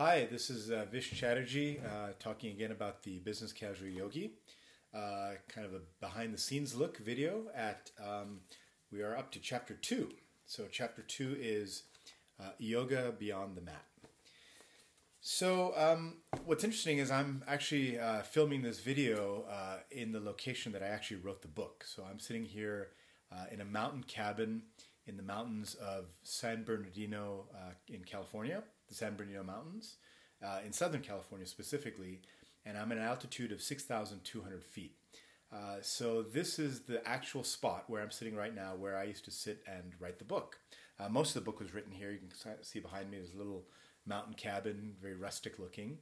Hi, this is Vish Chatterjee talking again about the Business Casual Yogi. Kind of a behind the scenes look video at, we are up to chapter 2. So chapter 2 is Yoga Beyond the Mat. So what's interesting is I'm actually filming this video in the location that I actually wrote the book. So I'm sitting here in a mountain cabin in the mountains of San Bernardino in California, the San Bernardino Mountains, in Southern California specifically, and I'm at an altitude of 6,200 feet. So this is the actual spot where I'm sitting right now, where I used to sit and write the book. Most of the book was written here. You can see behind me there's a little mountain cabin, very rustic looking.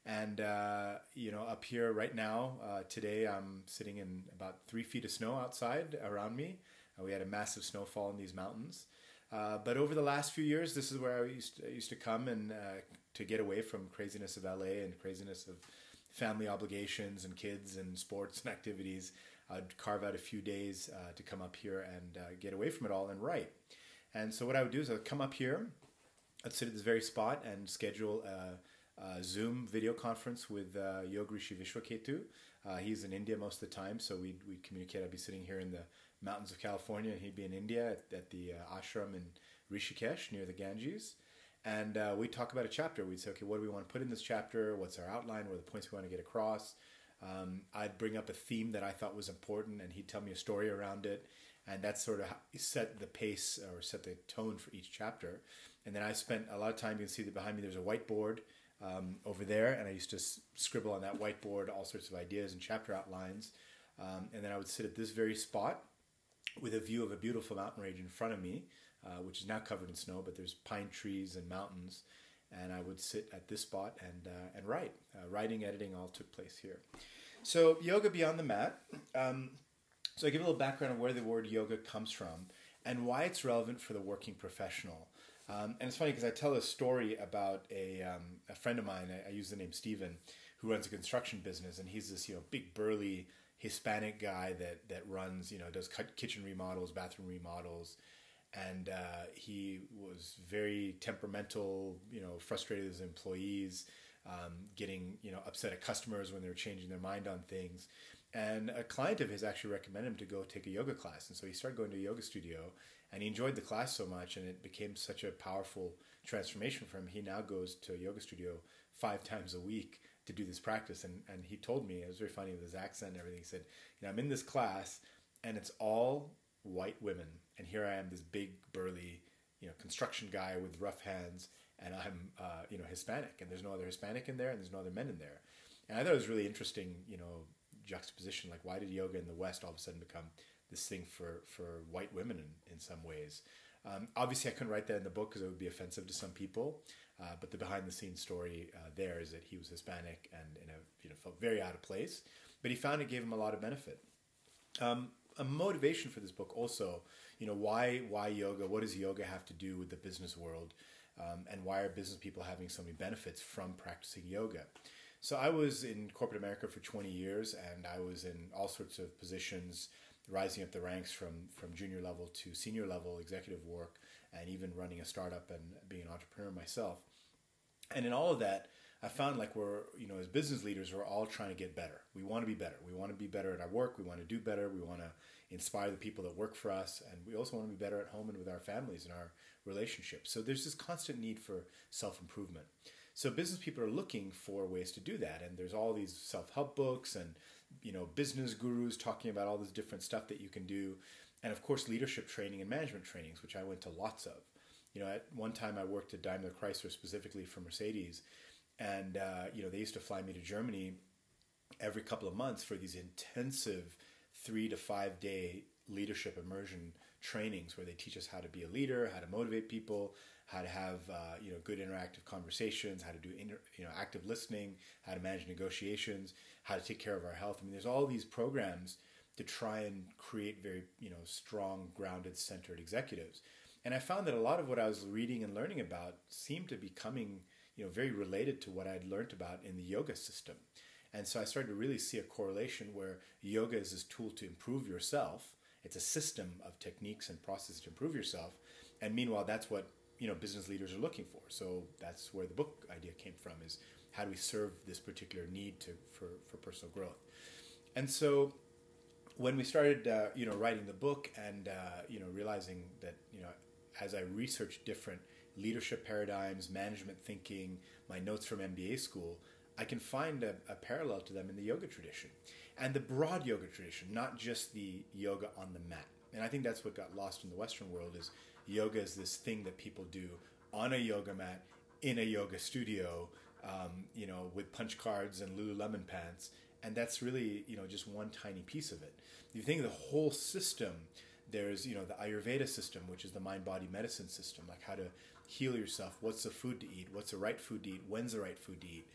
And, up here right now, today I'm sitting in about 3 feet of snow outside around me. We had a massive snowfall in these mountains. But over the last few years, this is where I used to come and to get away from craziness of LA and craziness of family obligations and kids and sports and activities. I'd carve out a few days to come up here and get away from it all and write. And so what I would do is I'd come up here, I'd sit at this very spot and schedule a Zoom video conference with Yogi Vishwaketu. He's in India most of the time, so we'd communicate. I'd be sitting here in the mountains of California, and he'd be in India at the ashram in Rishikesh near the Ganges. And we'd talk about a chapter. We'd say, okay, what do we want to put in this chapter? What's our outline? What are the points we want to get across? I'd bring up a theme that I thought was important, and he'd tell me a story around it. And that's sort of how set the pace or set the tone for each chapter. And then I spent a lot of time, you can see that behind me there's a whiteboard over there, and I used to scribble on that whiteboard all sorts of ideas and chapter outlines. And then I would sit at this very spot with a view of a beautiful mountain range in front of me, which is now covered in snow, but there's pine trees and mountains. And I would sit at this spot and write. Writing, editing all took place here. So yoga beyond the mat. So I give a little background on where the word yoga comes from and why it's relevant for the working professional. And it's funny because I tell a story about a friend of mine. I use the name Steven, who runs a construction business, and he's this big burly Hispanic guy that runs does kitchen remodels, bathroom remodels, and he was very temperamental, frustrated with his employees, getting upset at customers when they were changing their mind on things. And a client of his actually recommended him to go take a yoga class. And so he started going to a yoga studio, and he enjoyed the class so much, and it became such a powerful transformation for him. He now goes to a yoga studio 5 times a week to do this practice. And he told me, it was very funny with his accent and everything, he said, I'm in this class, and it's all white women. And here I am, this big, burly, construction guy with rough hands, and I'm, Hispanic. And there's no other Hispanic in there, and there's no other men in there. And I thought it was really interesting, juxtaposition, like why did yoga in the West all of a sudden become this thing for white women in some ways. Obviously I couldn't write that in the book because it would be offensive to some people, but the behind the scenes story there is that he was Hispanic and felt very out of place, but he found it gave him a lot of benefit. A motivation for this book also, why yoga? What does yoga have to do with the business world? And why are business people having so many benefits from practicing yoga? So I was in corporate America for 20 years, and I was in all sorts of positions, rising up the ranks from junior level to senior level executive work, and even running a startup and being an entrepreneur myself. And in all of that, I found like we're, as business leaders, we're all trying to get better. We want to be better. We want to be better at our work. We want to do better. We want to inspire the people that work for us. And we also want to be better at home and with our families and our relationships. So there's this constant need for self-improvement. So business people are looking for ways to do that. And there's all these self-help books and, business gurus talking about all this different stuff that you can do. And of course, leadership training and management trainings, which I went to lots of. At one time I worked at Daimler Chrysler specifically for Mercedes. And, they used to fly me to Germany every couple of months for these intensive 3 to 5 day leadership immersion trainings where they teach us how to be a leader, how to motivate people, how to have good interactive conversations, how to do active listening, how to manage negotiations, how to take care of our health. I mean, there's all these programs to try and create very strong, grounded, centered executives. And I found that a lot of what I was reading and learning about seemed to be coming very related to what I'd learned about in the yoga system. And so I started to really see a correlation where yoga is this tool to improve yourself. It's a system of techniques and processes to improve yourself. And meanwhile, that's what business leaders are looking for. So that's where the book idea came from, is how do we serve this particular need for personal growth. And so when we started writing the book and realizing that as I researched different leadership paradigms, management thinking, my notes from MBA school, I can find a parallel to them in the yoga tradition and the broad yoga tradition, not just the yoga on the mat. And I think that's what got lost in the Western world, is yoga is this thing that people do on a yoga mat in a yoga studio, with punch cards and Lululemon pants. And that's really, just one tiny piece of it. If you think of the whole system, there's, the Ayurveda system, which is the mind-body medicine system, like how to heal yourself, what's the food to eat, what's the right food to eat, when's the right food to eat.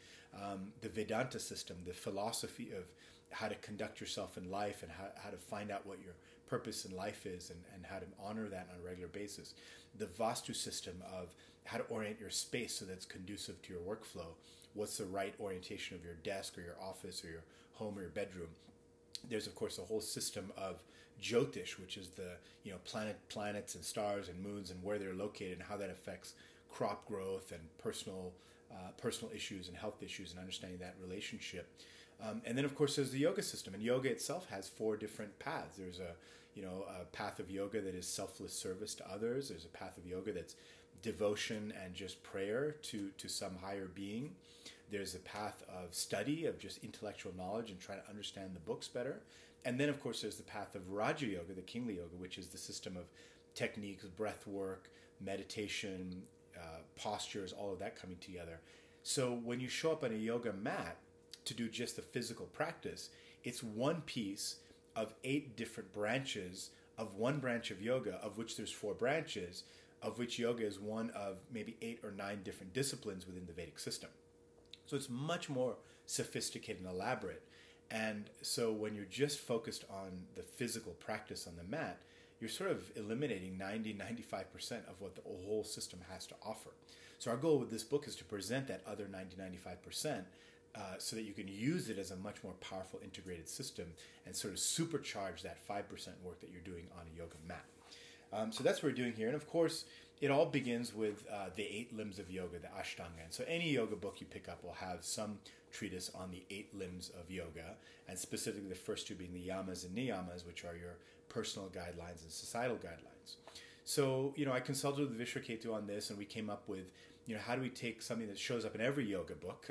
The Vedanta system, the philosophy of how to conduct yourself in life and how to find out what your purpose in life is and how to honor that on a regular basis. The Vastu system of how to orient your space so that's conducive to your workflow. What's the right orientation of your desk or your office or your home or your bedroom? There's, of course, a whole system of Jyotish, which is the planets and stars and moons and where they're located and how that affects crop growth and personal issues and health issues and understanding that relationship. And then, of course, there's the yoga system. And yoga itself has 4 different paths. There's a path of yoga that is selfless service to others. There's a path of yoga that's devotion and just prayer to some higher being. There's a path of study, of just intellectual knowledge and trying to understand the books better. And then, of course, there's the path of Raja Yoga, the kingly yoga, which is the system of techniques, breath work, meditation, postures, all of that coming together. So when you show up on a yoga mat to do just the physical practice, it's one piece of 8 different branches of one branch of yoga, of which there's 4 branches, of which yoga is one of maybe 8 or 9 different disciplines within the Vedic system. So it's much more sophisticated and elaborate. And so when you're just focused on the physical practice on the mat, you're sort of eliminating 90-95% of what the whole system has to offer. So our goal with this book is to present that other 90-95% so that you can use it as a much more powerful integrated system and sort of supercharge that 5% work that you're doing on a yoga mat. So that's what we're doing here. And of course, it all begins with the 8 limbs of yoga, the Ashtanga. And so any yoga book you pick up will have some treatise on the 8 limbs of yoga, and specifically the first 2 being the yamas and niyamas, which are your personal guidelines and societal guidelines. So, I consulted with Vishwaketu on this, and we came up with, how do we take something that shows up in every yoga book,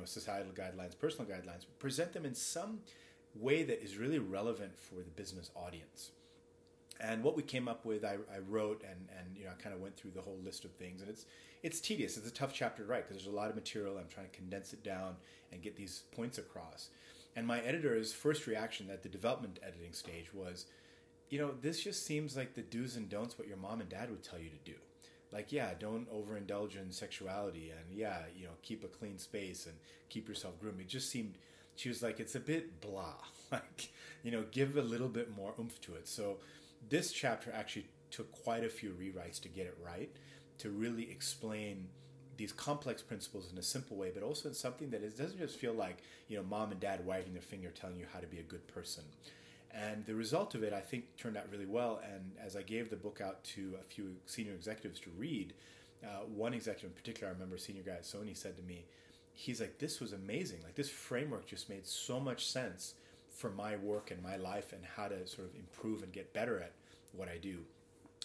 societal guidelines, personal guidelines, present them in some way that is really relevant for the business audience. And what we came up with, I wrote and I kind of went through the whole list of things. And it's tedious. It's a tough chapter to write because there's a lot of material. I'm trying to condense it down and get these points across. And my editor's first reaction at the development editing stage was, this just seems like the do's and don'ts what your mom and dad would tell you to do. Like, yeah, don't overindulge in sexuality, and yeah, keep a clean space and keep yourself groomed. It just seemed, she was like, it's a bit blah. Like, give a little bit more oomph to it. So this chapter actually took quite a few rewrites to get it right, to really explain these complex principles in a simple way, but also in something that doesn't just feel like, mom and dad wagging their finger telling you how to be a good person. And the result of it, I think, turned out really well. And as I gave the book out to a few senior executives to read, one executive in particular, I remember a senior guy at Sony said to me, he's like, this was amazing. Like, this framework just made so much sense for my work and my life and how to sort of improve and get better at what I do.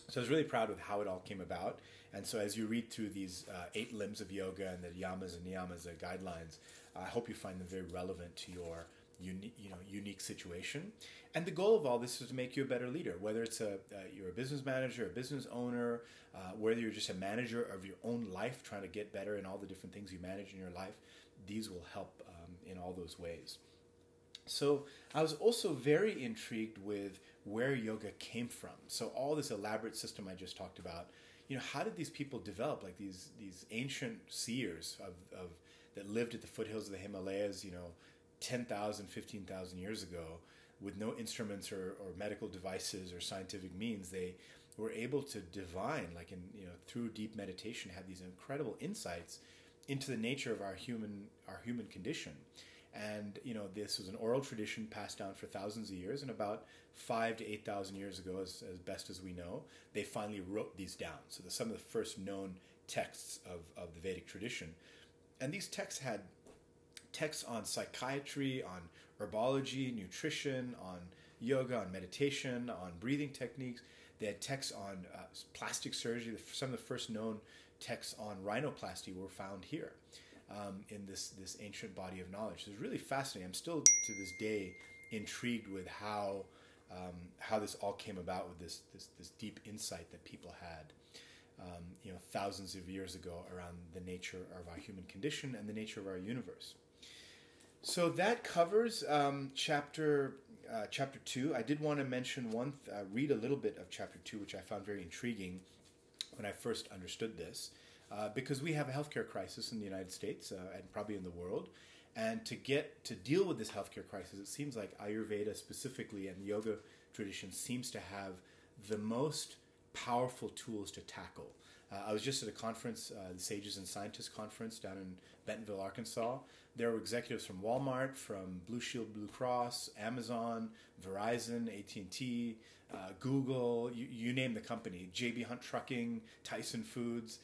So I was really proud with how it all came about. And so as you read through these 8 limbs of yoga and the yamas and niyamas, the guidelines, I hope you find them very relevant to your unique situation. And the goal of all this is to make you a better leader, whether it's you're a business manager, a business owner, whether you're just a manager of your own life, trying to get better in all the different things you manage in your life. These will help in all those ways. So I was also very intrigued with where yoga came from. So all this elaborate system I just talked about, how did these people develop? Like these ancient seers of that lived at the foothills of the Himalayas, 10,000, 15,000 years ago, with no instruments or medical devices or scientific means, they were able to divine, like through deep meditation, have these incredible insights into the nature of our human condition. And, this was an oral tradition passed down for thousands of years, and about 5,000 to 8,000 years ago, as best as we know, they finally wrote these down. So they're some of the first known texts of the Vedic tradition. And these texts had texts on psychiatry, on herbology, nutrition, on yoga, on meditation, on breathing techniques. They had texts on plastic surgery. Some of the first known texts on rhinoplasty were found here in this ancient body of knowledge. It's really fascinating. I'm still to this day intrigued with how this all came about, with this deep insight that people had thousands of years ago around the nature of our human condition and the nature of our universe. So that covers chapter 2. I did want to mention read a little bit of chapter 2, which I found very intriguing when I first understood this, because we have a healthcare crisis in the United States and probably in the world. And to deal with this healthcare crisis, it seems like Ayurveda specifically and the yoga tradition seems to have the most powerful tools to tackle. I was just at a conference, the Sages and Scientists Conference down in Bentonville, Arkansas. There were executives from Walmart, from Blue Shield Blue Cross, Amazon, Verizon, AT&T, Google, you name the company, JB Hunt Trucking, Tyson Foods.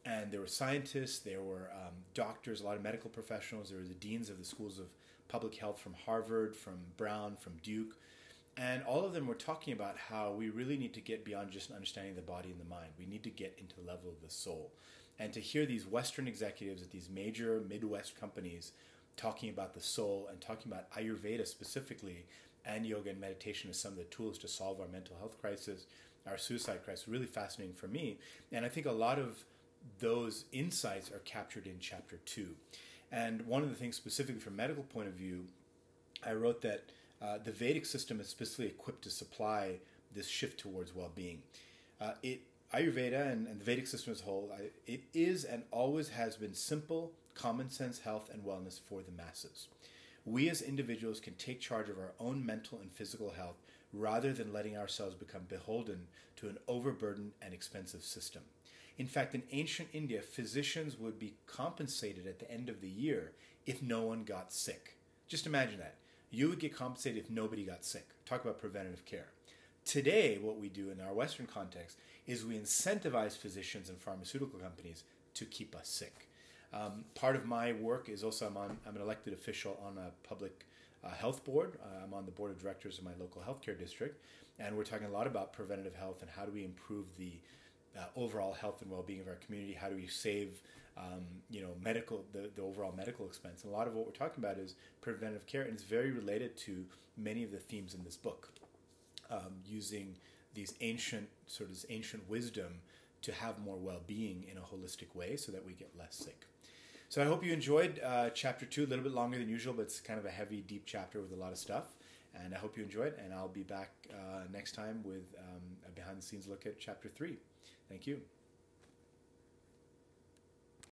And there were scientists, there were doctors, a lot of medical professionals. There were the deans of the schools of public health from Harvard, from Brown, from Duke. And all of them were talking about how we really need to get beyond just understanding the body and the mind. We need to get into the level of the soul. And to hear these Western executives at these major Midwest companies talking about the soul and talking about Ayurveda specifically and yoga and meditation as some of the tools to solve our mental health crisis, our suicide crisis, really fascinating for me. And I think a lot of those insights are captured in chapter 2. And one of the things specifically from a medical point of view, I wrote that the Vedic system is specifically equipped to supply this shift towards well-being. Ayurveda and the Vedic system as a whole, it is and always has been simple, common sense health and wellness for the masses. We as individuals can take charge of our own mental and physical health rather than letting ourselves become beholden to an overburdened and expensive system. In fact, in ancient India, physicians would be compensated at the end of the year if no one got sick. Just imagine that. You would get compensated if nobody got sick. Talk about preventative care. Today, what we do in our Western context is we incentivize physicians and pharmaceutical companies to keep us sick. Part of my work is also I'm an elected official on a public health board. I'm on the board of directors of my local healthcare district, and we're talking a lot about preventative health and how do we improve the overall health and well-being of our community. How do we save the overall medical expense? And a lot of what we're talking about is preventative care, and it's very related to many of the themes in this book, using these ancient wisdom to have more well-being in a holistic way so that we get less sick. So I hope you enjoyed chapter 2, a little bit longer than usual, but it's kind of a heavy, deep chapter with a lot of stuff. And I hope you enjoyed, and I'll be back next time with a behind-the-scenes look at chapter 3. Thank you.